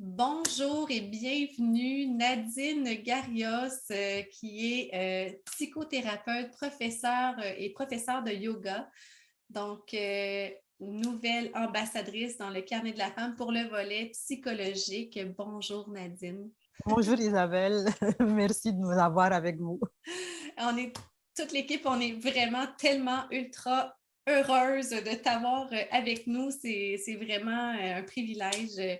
Bonjour et bienvenue, Nadine Garrios, qui est psychothérapeute, professeure et professeure de yoga. Donc, nouvelle ambassadrice dans le carnet de la femme pour le volet psychologique. Bonjour, Nadine. Bonjour Isabelle, merci de nous avoir avec vous. On est toute l'équipe, on est vraiment tellement ultra heureuse de t'avoir avec nous. C'est vraiment un privilège.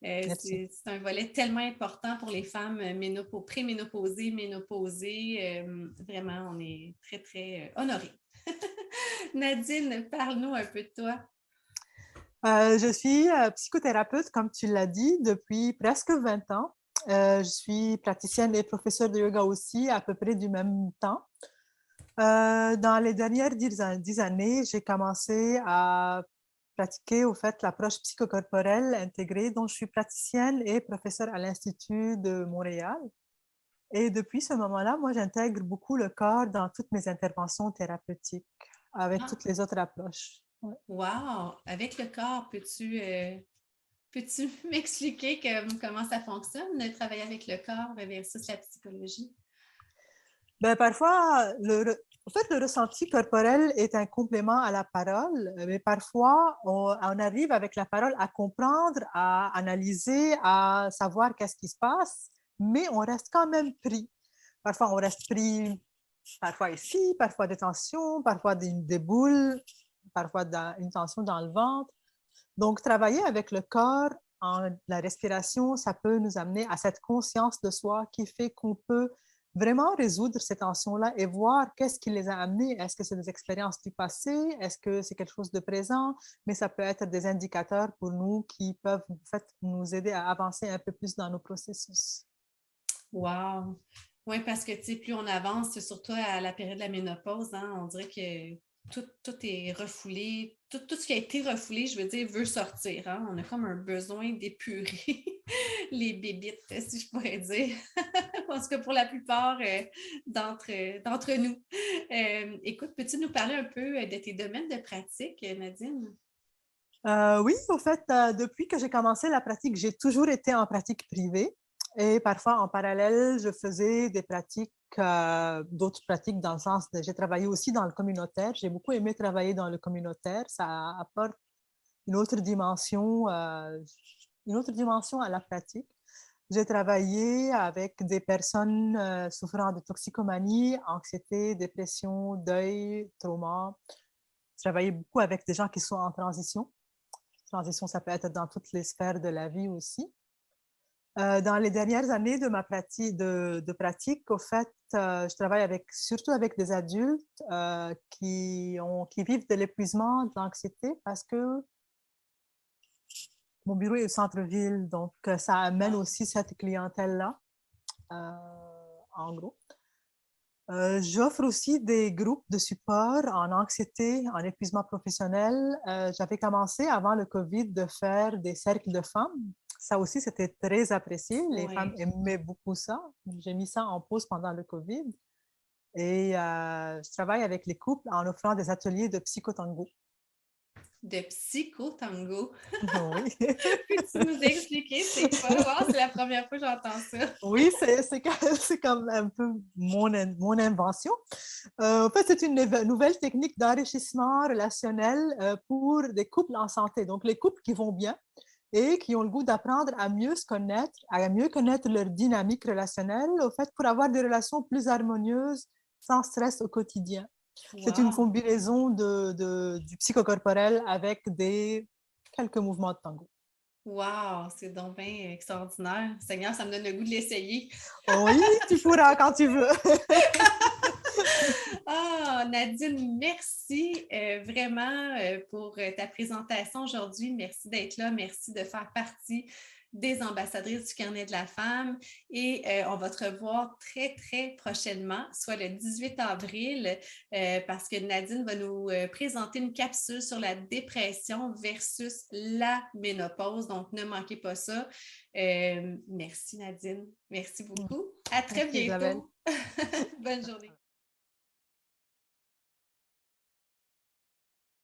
Merci. C'est un volet tellement important pour les femmes préménopausées, ménopausées. Vraiment, on est très, très honorés. Nadine, parle-nous un peu de toi. Je suis psychothérapeute, comme tu l'as dit, depuis presque 20 ans. Je suis praticienne et professeure de yoga aussi, à peu près du même temps. Dans les dernières 10 années, j'ai commencé à pratiquer au fait l'approche psychocorporelle intégrée, dont je suis praticienne et professeure à l'Institut de Montréal. Et depuis ce moment-là, moi, j'intègre beaucoup le corps dans toutes mes interventions thérapeutiques, avec Ah, toutes les autres approches. Ouais. wow! Avec le corps, peux-tu m'expliquer comment ça fonctionne, de travailler avec le corps versus la psychologie? Ben, parfois, en fait, le ressenti corporel est un complément à la parole, mais parfois, on arrive avec la parole à comprendre, à analyser, à savoir qu'est-ce qui se passe, mais on reste quand même pris. Parfois, on reste pris, parfois ici, parfois des tensions, parfois des boules, parfois une tension dans le ventre. Donc, travailler avec le corps, en la respiration, ça peut nous amener à cette conscience de soi qui fait qu'on peut vraiment résoudre ces tensions-là et voir qu'est-ce qui les a amenées. Est-ce que c'est des expériences du passé? Est-ce que c'est quelque chose de présent? Mais ça peut être des indicateurs pour nous qui peuvent en fait, nous aider à avancer un peu plus dans nos processus. Wow! Oui, parce que tu sais, plus on avance, surtout à la période de la ménopause, hein, on dirait que tout est refoulé. Tout ce qui a été refoulé, je veux dire, veut sortir. Hein? On a comme un besoin d'épurer les bébites, si je pourrais dire. Parce que pour la plupart d'entre nous. Écoute, peux-tu nous parler un peu de tes domaines de pratique, Nadine? Oui, au fait, depuis que j'ai commencé la pratique, j'ai toujours été en pratique privée et parfois en parallèle, je faisais des pratiques, d'autres pratiques dans le sens de, j'ai travaillé aussi dans le communautaire. J'ai beaucoup aimé travailler dans le communautaire. Ça apporte une autre dimension, euh, une autre dimension à la pratique. J'ai travaillé avec des personnes souffrant de toxicomanie, anxiété, dépression, deuil, trauma. J'ai travaillé beaucoup avec des gens qui sont en transition. Transition, ça peut être dans toutes les sphères de la vie aussi. Dans les dernières années de ma pratique, au fait, je travaille surtout avec des adultes qui vivent de l'épuisement, de l'anxiété, parce que mon bureau est au centre-ville, donc ça amène Wow. aussi cette clientèle-là, en gros. J'offre aussi des groupes de support en anxiété, en épuisement professionnel. J'avais commencé avant le COVID de faire des cercles de femmes. Ça aussi, c'était très apprécié. Les femmes Ouais. aimaient beaucoup ça. J'ai mis ça en pause pendant le COVID. Et je travaille avec les couples en offrant des ateliers de psychotango. De psychotango. Oui. Peux-tu nous expliquer c'est quoi? Wow, c'est la première fois que j'entends ça. Oui, c'est comme un peu mon invention. En fait, c'est une nouvelle technique d'enrichissement relationnel pour des couples en santé. Donc, les couples qui vont bien et qui ont le goût d'apprendre à mieux se connaître, à mieux connaître leur dynamique relationnelle, au fait, pour avoir des relations plus harmonieuses, sans stress au quotidien. C'est une Wow! combinaison du psychocorporel avec quelques mouvements de tango. Wow! C'est donc bien extraordinaire. Seigneur, ça me donne le goût de l'essayer. Oui, tu pourras quand tu veux. Ah, Nadine, merci vraiment pour ta présentation aujourd'hui. Merci d'être là. Merci de faire partie des ambassadrices du Carnet de la femme. Et on va te revoir très, très prochainement, soit le 18 avril, parce que Nadine va nous présenter une capsule sur la dépression versus la ménopause. Donc, ne manquez pas ça. Merci, Nadine. Merci beaucoup. À très Merci Isabelle. bientôt. Bonne journée.